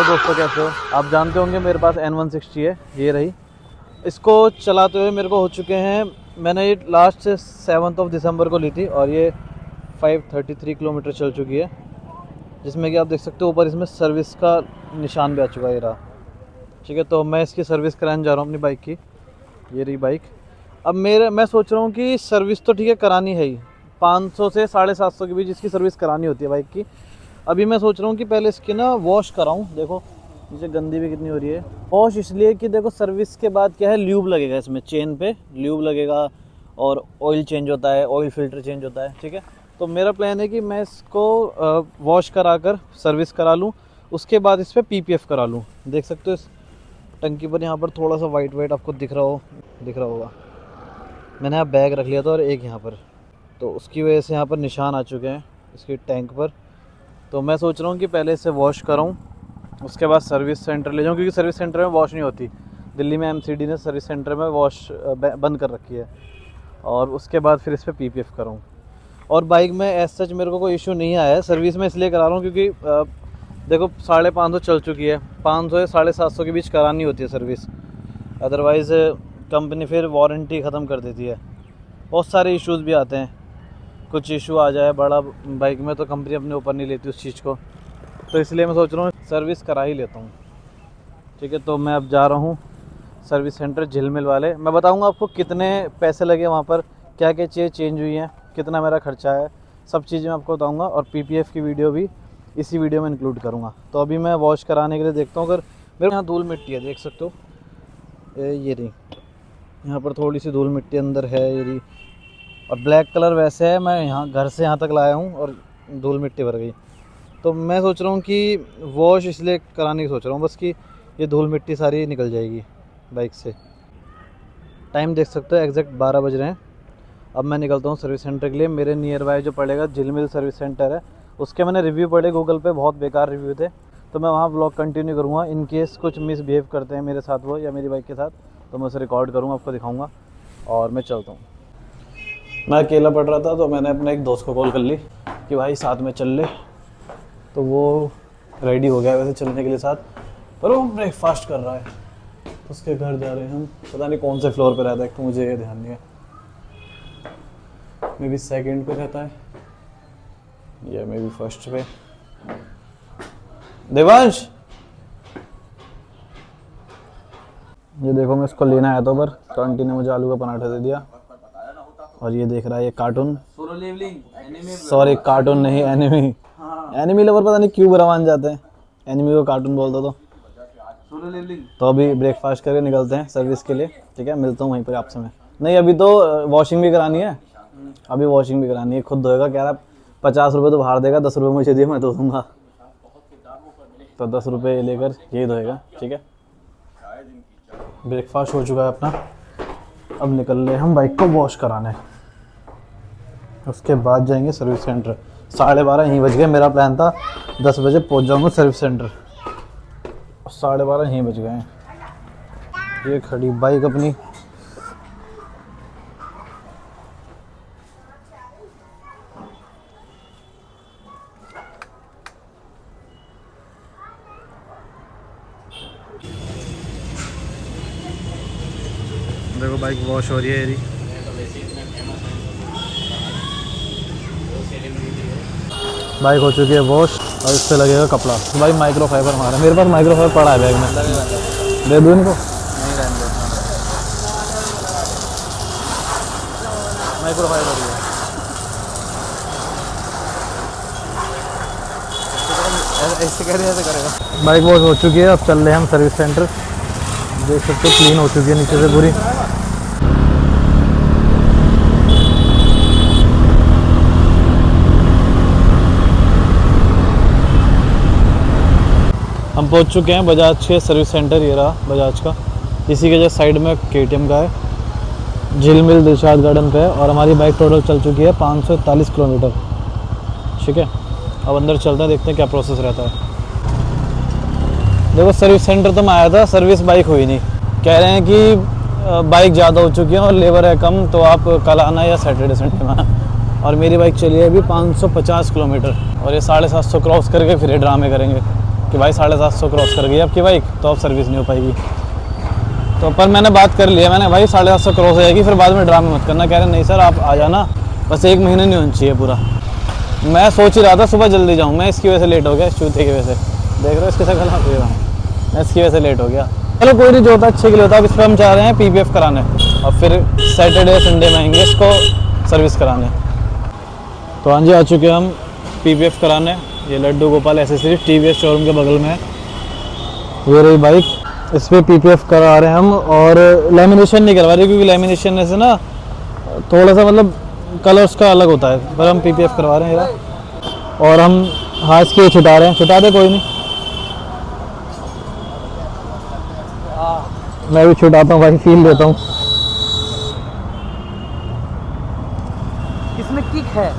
दोस्तों, कैसे हो? आप जानते होंगे मेरे पास N160 है, ये रही। इसको चलाते हुए मेरे को हो चुके हैं, मैंने ये लास्ट से 7 दिसंबर को ली थी और ये 533 किलोमीटर चल चुकी है, जिसमें कि आप देख सकते हो ऊपर इसमें सर्विस का निशान भी आ चुका है, ये रहा। ठीक है, तो मैं इसकी सर्विस कराने जा रहा हूँ अपनी बाइक की। ये रही बाइक। अब मैं सोच रहा हूँ कि सर्विस तो ठीक है करानी है ही, 500 से 750 के बीच इसकी सर्विस करानी होती है बाइक की। अभी मैं सोच रहा हूँ कि पहले इसकी ना वॉश कराऊँ। देखो नीचे गंदी भी कितनी हो रही है। वॉश इसलिए कि देखो सर्विस के बाद क्या है, ल्यूब लगेगा इसमें, चेन पे ल्यूब लगेगा और ऑयल चेंज होता है, ऑयल फिल्टर चेंज होता है। ठीक है, तो मेरा प्लान है कि मैं इसको वॉश करा कर सर्विस करा लूँ, उसके बाद इस पर PPF करा लूँ। देख सकते हो इस टंकी पर यहाँ पर थोड़ा सा वाइट आपको दिख रहा होगा। मैंने यहाँ बैग रख लिया था और एक यहाँ पर, तो उसकी वजह से यहाँ पर निशान आ चुके हैं इसकी टैंक पर। तो मैं सोच रहा हूँ कि पहले इसे वॉश कराऊँ, उसके बाद सर्विस सेंटर ले जाऊँ, क्योंकि सर्विस सेंटर में वॉश नहीं होती। दिल्ली में MCD ने सर्विस सेंटर में वॉश बंद कर रखी है, और उसके बाद फिर इस पर PPF कराऊँ। और बाइक में एज सच मेरे को कोई इशू नहीं आया है। सर्विस में इसलिए करा रहा हूँ क्योंकि देखो 550 चल चुकी है, 500 से 750 के बीच करानी होती है सर्विस, अदरवाइज़ कंपनी फिर वारंटी ख़त्म कर देती है। बहुत सारे इश्यूज़ भी आते हैं, कुछ इशू आ जाए बड़ा बाइक में तो कंपनी अपने ऊपर नहीं लेती उस चीज़ को, तो इसलिए मैं सोच रहा हूँ सर्विस करा ही लेता हूँ। ठीक है, तो मैं अब जा रहा हूँ सर्विस सेंटर झिलमिल वाले। मैं बताऊँगा आपको कितने पैसे लगे वहाँ पर, क्या क्या चीज़ें चेंज हुई हैं, कितना मेरा खर्चा है, सब चीज़ें मैं आपको बताऊँगा। और PPF की वीडियो भी इसी वीडियो में इंक्लूड करूँगा। तो अभी मैं वॉश कराने के लिए देखता हूँ। अगर मेरे यहाँ धूल मिट्टी है, देख सकते हो ये रही, यहाँ पर थोड़ी सी धूल मिट्टी अंदर है ये रही, और ब्लैक कलर वैसे है, मैं यहाँ घर से यहाँ तक लाया हूँ और धूल मिट्टी भर गई। तो मैं सोच रहा हूँ कि वॉश इसलिए कराने की सोच रहा हूँ बस कि ये धूल मिट्टी सारी निकल जाएगी बाइक से। टाइम देख सकते हो एग्जैक्ट 12 बज रहे हैं। अब मैं निकलता हूँ सर्विस सेंटर के लिए। मेरे नियर बाय जो पड़ेगा झिलमिल सर्विस सेंटर है, उसके मैंने रिव्यू पढ़े गूगल पे, बहुत बेकार रिव्यू थे, तो मैं वहाँ व्लॉग कंटिन्यू करूँगा। इन केस कुछ मिसबिहेव करते हैं मेरे साथ वो या मेरी बाइक के साथ, तो मैं उसे रिकॉर्ड करूँगा, आपको दिखाऊँगा। और मैं चलता हूँ। मैं अकेला पढ़ रहा था तो मैंने अपने एक दोस्त को कॉल कर ली कि भाई साथ में चल ले, तो वो रेडी हो गया वैसे चलने के लिए साथ, पर वो ब्रेकफास्ट कर रहा है, तो उसके घर जा रहे हैं हम। पता नहीं कौन से फ्लोर पे रहता है, तो मुझे ये ध्यान नहीं है, मे बी सेकेंड पे रहता है या मे बी फर्स्ट पे। देवांश, ये देखो मैं इसको लेना आया था पर आंटी ने मुझे आलू का पराठा दे दिया, और ये देख रहा है ये कार्टून, सॉरी कार्टून नहीं एनिमी। एनिमी लवर पता नहीं क्यों बुरा मान जाते हैं, एनिमी को कार्टून बोलता तो अभी ब्रेकफास्ट करके निकलते हैं सर्विस के लिए। ठीक है, मिलता हूँ वहीं पर आपसे मैं। नहीं अभी तो वॉशिंग भी करानी है, अभी वॉशिंग भी करानी है, खुद धोएगा। कह रहा 50 रुपये तो बाहर देगा, 10 रुपये मुझे दिए मैं धो दूँगा, तो 10 रुपये लेकर यही धोएगा। ठीक है, ब्रेकफास्ट हो चुका है अपना, अब निकल रहे हम बाइक को वॉश कराने, उसके बाद जाएंगे सर्विस सेंटर। 12:30 यहीं बज गए, मेरा प्लान था 10 बजे पहुंच जाऊंगा सर्विस सेंटर, 12:30 यहीं बज गए हैं। ये खड़ी बाइक अपनी, देखो बाइक वॉश हो रही है। ये बाइक हो चुकी है वॉश, और इस पर लगेगा कपड़ा। तो भाई माइक्रोफाइबर हमारा, मेरे पास माइक्रोफाइबर पड़ा है बैग में, दे दूँ इनको? नहीं रहने दो, माइक्रोफाइबर ऐसे कह रहे, ऐसे करेगा। बाइक वॉश हो चुकी है, अब चल रहे हैं हम सर्विस सेंटर। देख सकते हो क्लीन हो चुकी है नीचे से पूरी। हम पहुंच चुके हैं बजाज के सर्विस सेंटर, ये रहा बजाज का, इसी के जस्ट साइड में KTM का है, झिलमिल दिलशाद गार्डन पे है। और हमारी बाइक टोटल चल चुकी है 541 किलोमीटर। ठीक है, अब अंदर चलते हैं, देखते हैं क्या प्रोसेस रहता है। देखो सर्विस सेंटर तो मैं आया था, सर्विस बाइक हुई नहीं, कह रहे हैं कि बाइक ज़्यादा हो चुकी है और लेबर है कम, तो आप कल आना या सैटरडे संडे में आना। और मेरी बाइक चली है अभी 550 किलोमीटर, और ये 750 क्रॉस करके फिर ड्रामे करेंगे कि भाई 750 क्रॉस कर गई आपकी बाइक, तो अब सर्विस नहीं हो पाएगी। तो पर मैंने बात कर लिया, मैंने भाई 750 क्रॉस हो जाएगी, फिर बाद में ड्रामे मत करना। कह रहे नहीं सर आप आ जाना, बस 1 महीने नहीं होना चाहिए पूरा। मैं सोच ही रहा था सुबह जल्दी जाऊँ, मैं इसकी वजह से लेट हो गया, इस चूते की वजह से। देख रहे हो इसके साथ गला दे रहा हूँ, मैं इसकी वजह से लेट हो गया। चलो कोई नहीं, जो होता अच्छे के लिए होता। अब इस पर हम चाह रहे हैं PPF कराने, और फिर सैटरडे संडे में आएंगे इसको सर्विस कराने। तो हाँ जी, आ चुके हम PPF कराने। ये Laddu Gopal accessories TVS showroom के बगल में है। ये रही बाइक, इस पर PPF करा रहे हैं हम, और लेमिनेशन नहीं करवा रहे क्योंकि लेमिनेशन से ना थोड़ा सा मतलब कलर उसका अलग होता है, पर हम PPF करवा रहे हैं ये। और हम हाथ के छुटा रहे हैं, छुटा दे कोई नहीं, मैं भी छुटाता हूँ भाई, फील देता हूँ। इसमें किक है।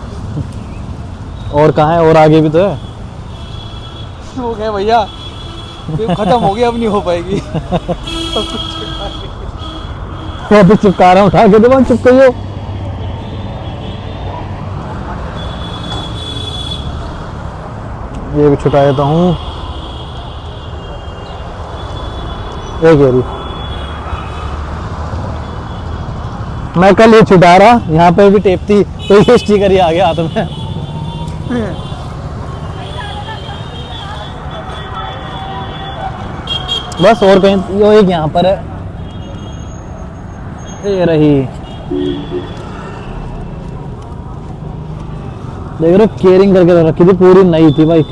और कहाँ है, और आगे भी तो है। हो गया भैया, खत्म हो गया, अब नहीं हो पाएगी। वो अभी चिपका रहा हूँ, उठा के दो, चिपकाइयो। ये भी छुटा देता हूँ, एक एरी। मैं कल ये छुटा रहा, यहाँ पे भी टेप थी तो ये स्टिकर ही आ गया हाथ में। बस और कहीं, यो एक यहाँ पर है, ये रही। देख रहे हो, केयरिंग करके रखी थी, पूरी नई थी बाइक।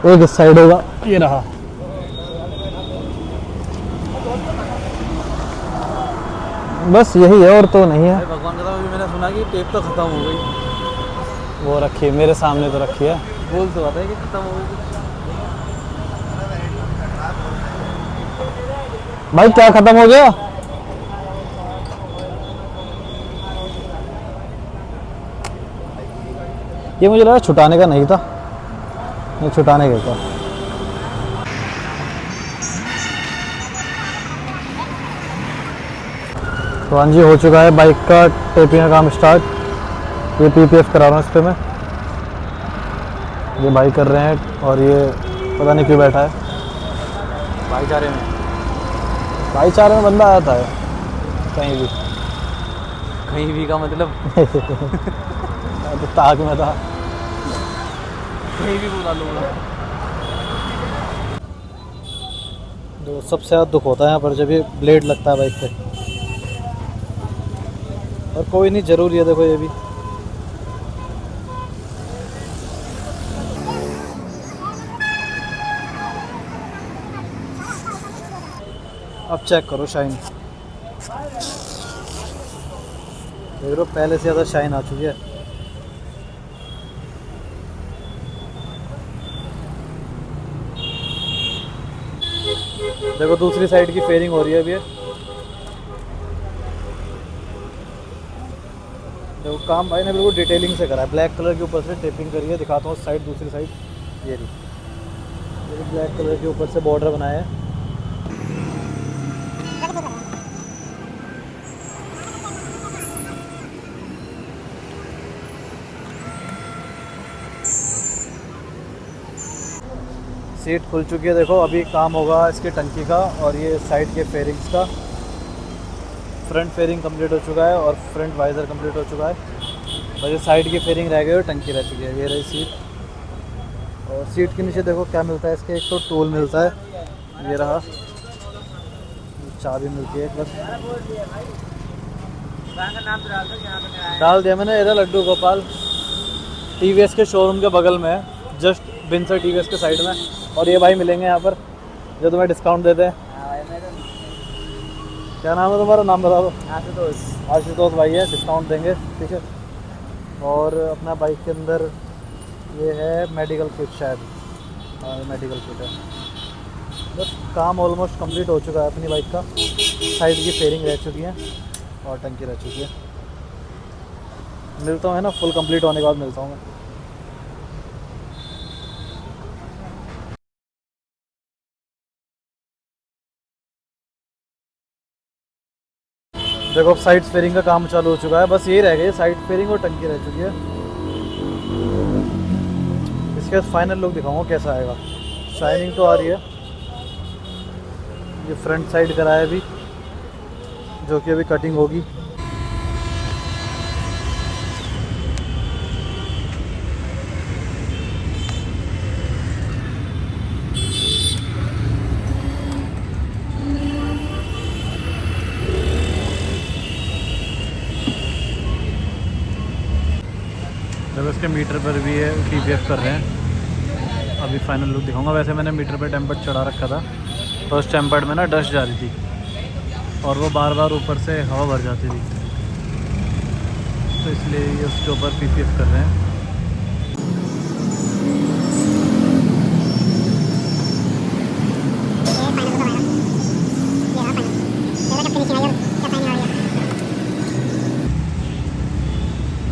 एक इस साइड होगा, ये रहा। बस यही है, और तो नहीं है। भगवान का, अभी मैंने सुना कि टेप तो खत्म हो गई। वो रखी है मेरे सामने, तो रखी है। बोल तो आता है कि खत्म हो गई। भाई क्या खत्म हो गया? ये मुझे लगा छुटाने का नहीं था, नहीं छुटाने का था। तो हाँ जी, हो चुका है बाइक का टेपिंग का काम स्टार्ट। ये PPF करा रहा हूँ इस पर मैं, ये भाई कर रहे हैं, और ये पता नहीं क्यों बैठा है। भाईचारे में, भाईचारे में बंदा आता है कहीं भी। कहीं भी का मतलब तो ताक में था, कहीं भी बुला लूँगा। तो सबसे ज़्यादा दुख होता है यहाँ पर जब ये ब्लेड लगता है बाइक पे, और कोई नहीं, ज़रूरी है। देखो ये भी अब चेक करो शाइन, देख रहे हो पहले से ज़्यादा शाइन आ चुकी है। देखो दूसरी साइड की फेयरिंग हो रही है अभी। देखो काम भाई ने बिल्कुल डिटेलिंग से करा है, ब्लैक कलर के ऊपर से टेपिंग करी है। दिखाता हूँ साइड, दूसरी साइड ये रही, ब्लैक कलर के ऊपर से बॉर्डर बनाया है। सीट खुल चुकी है। देखो अभी काम होगा इसके टंकी का, और ये साइड के फेयरिंग्स का। फ्रंट फेयरिंग कंप्लीट हो चुका है, और फ्रंट वाइज़र कंप्लीट हो चुका है। और ये साइड की फेयरिंग रह गई और टंकी रह चुकी है। ये रही सीट, और सीट के नीचे देखो क्या मिलता है इसके, एक तो टूल मिलता है, ये रहा, चाबी मिलती है बस। डाल दिया मैंने, इधर लड्डू गोपाल TVS के शोरूम के बगल में है, जस्ट बिनसर TVS के साइड में। और ये भाई मिलेंगे यहाँ पर जो तुम्हें डिस्काउंट देते हैं। क्या नाम है तुम्हारा, नाम बता दो। आशुतोष। आशुतोष भाई है, डिस्काउंट देंगे, ठीक है। और अपना बाइक के अंदर ये है मेडिकल किट, शायद मेडिकल किट है। बस काम ऑलमोस्ट कंप्लीट हो चुका है अपनी बाइक का। साइड की फेयरिंग रह चुकी है और टंकी रह चुकी है। मिलता हूँ है ना, फुल कंप्लीट होने के बाद मिलता हूँ मैं। देखो अब साइड फेयरिंग का काम चालू हो चुका है, बस यही रह गई साइड फेयरिंग और टंकी रह चुकी है। इसके बाद फाइनल लुक दिखाऊंगा कैसा आएगा। शाइनिंग तो आ रही है। ये फ्रंट साइड कराया अभी, जो कि अभी कटिंग होगी। जब इसके मीटर पर भी है TPF कर रहे हैं। अभी फाइनल लुक दिखाऊंगा। वैसे मैंने मीटर पे टेम्पर्ड चढ़ा रखा था, तो उस टेम्पर्ड में ना डस्ट जा रही थी और वो बार बार ऊपर से हवा भर जाती थी, तो इसलिए ये उसके ऊपर PPF कर रहे हैं।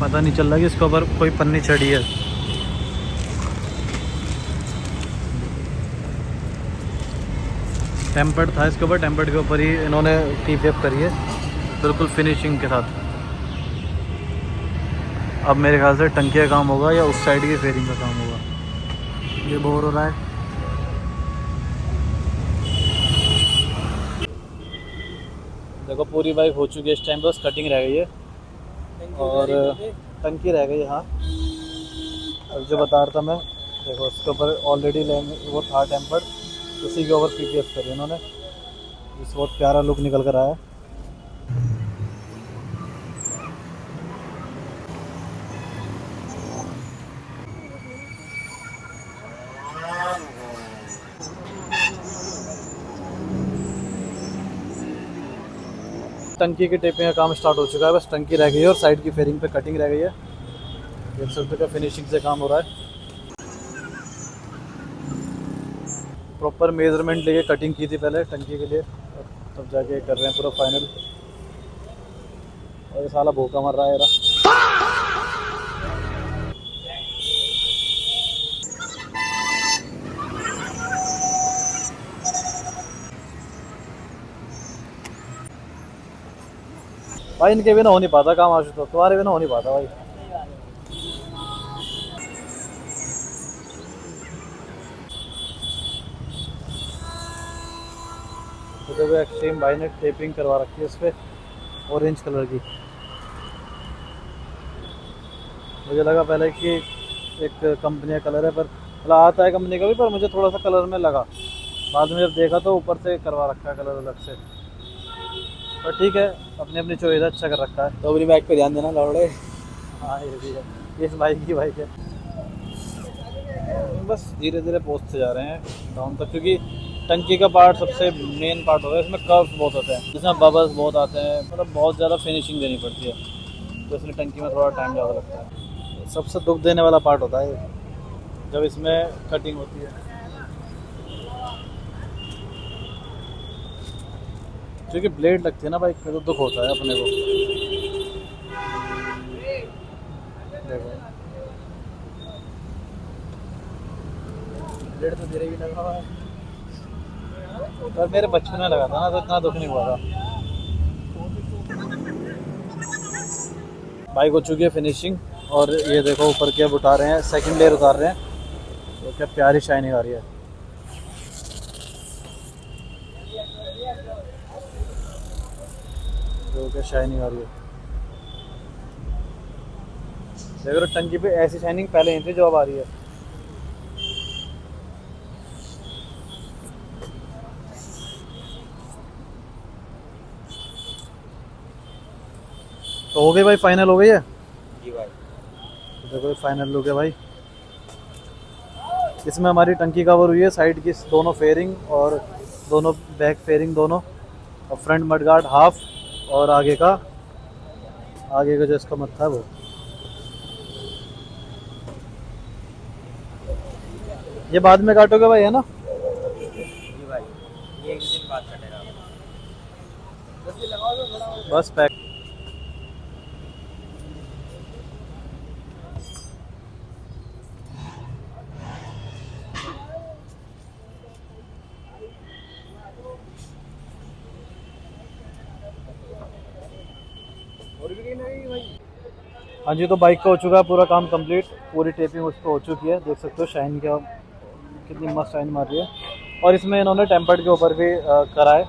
पता नहीं चल रहा कि इसके ऊपर कोई पन्नी चढ़ी है। टेम्पर्ड था इसके ऊपर, टेम्पर्ड के ऊपर ही इन्होंने TPF करी है बिल्कुल फिनिशिंग के साथ। अब मेरे ख्याल से टंकी का काम होगा या उस साइड की फेयरिंग का काम होगा। ये बोर हो रहा है। देखो पूरी बाइक हो चुकी है, इस टाइम बस कटिंग रह गई है और टंकी रह गई है। हाँ, अब जो बता रहा था मैं, देखो उसके ऊपर ऑलरेडी वो था टेम्पर्ड, उसी के ऊपर PPF करी इन्होंने, जिससे बहुत प्यारा लुक निकल कर आया। टंकी की टेपिंग का काम स्टार्ट हो चुका है, बस टंकी रह गई है और साइड की फेयरिंग पे कटिंग रह गई है। देख सकते हो फिनिशिंग से काम हो रहा है। प्रॉपर मेजरमेंट लेके कटिंग की थी पहले टंकी के लिए, तब जाके कर रहे हैं पूरा फाइनल। और ये साला भूखा मर रहा है यार। भाई इनके बिना हो नहीं पाता काम आशुतोष, तो तुम्हारे बिना हो नहीं पाता भाई। तो देखो एक्सट्रीम भाई ने टेपिंग करवा रखी है इस पर ऑरेंज कलर की। मुझे लगा पहले कि एक कंपनी का कलर है, पर मतलब आता है कंपनी का भी, पर मुझे थोड़ा सा कलर में लगा। बाद में जब देखा तो ऊपर से करवा रखा है कलर अलग से। पर ठीक है, अपनी अपनी चॉइस अच्छा कर रखा है। तो अपनी बाइक पे ध्यान देना लौड़े। हाँ ये भी है, इस बाइक की बाइक है। बस धीरे धीरे पहुँचते जा रहे हैं डाउन तक, क्योंकि टंकी का पार्ट सबसे मेन पार्ट होता है। इसमें कर्व्स बहुत होते हैं, जिसमें बबल्स बहुत आते हैं, मतलब बहुत ज़्यादा फिनिशिंग देनी पड़ती है, तो इसलिए टंकी में थोड़ा टाइम ज़्यादा लगता है। सबसे दुख देने वाला पार्ट होता है जब इसमें कटिंग होती है, क्योंकि ब्लेड लगती है ना बाइक पे, तो दुख होता है अपने को। देखो ब्लेड तो धीरे भी लगा हुआ है, पर मेरे बचपन में लगा था ना, तो इतना दुख नहीं हुआ था। बाइक हो चुकी है फिनिशिंग, और ये देखो ऊपर के अब उतार रहे हैं, सेकंड लेयर उतार रहे हैं, तो क्या प्यारी शाइनिंग आ रही है। तो क्या शाइनिंग आ रही है, देख रहे टंकी पे ऐसी शाइनिंग पहले नहीं थी जो अब आ रही है। तो हो गई भाई, फाइनल हो गई है जी भाई। तो देखो फाइनल लुक है भाई। इसमें हमारी टंकी कवर हुई है, साइड की दोनों फेयरिंग और दोनों बैक फेयरिंग दोनों, और फ्रंट मडगार्ड हाफ, और आगे का जो इसका मत्था है वो। ये बाद में काटोगे भाई, है ना? जी भाई, ये एक दिन बाद कटेगा। बस पैक। और भी कहीं नहीं भाई। हाँ जी, तो बाइक का हो चुका है पूरा काम कंप्लीट, पूरी टेपिंग उस पर हो चुकी है, देख सकते हो शाइन क्या कितनी मस्त शाइन मार रही है। और इसमें इन्होंने टेम्पर्ड के ऊपर भी करा है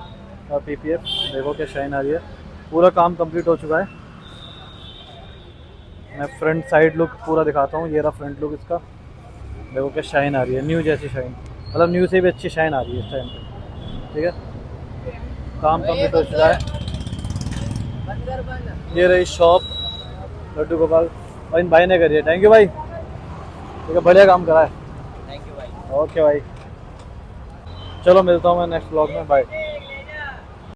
पीपीएफ, देखो क्या शाइन आ रही है, पूरा काम कंप्लीट हो चुका है। मैं फ्रंट साइड लुक पूरा दिखाता हूँ, ये रहा फ्रंट लुक इसका, देखो क्या शाइन आ रही है, न्यू जैसी शाइन, मतलब न्यू से भी अच्छी शाइन आ रही है इस टाइम पे। ठीक है, काम कंप्लीट हो चुका है। ये रही शॉप लड्डू गोपाल, और इन भाई ने करी है, थैंक यू भाई, ठीक है बढ़िया काम करा है। थैंक यू भाई। ओके भाई, चलो मिलता हूँ मैं नेक्स्ट ब्लॉग में, बाय।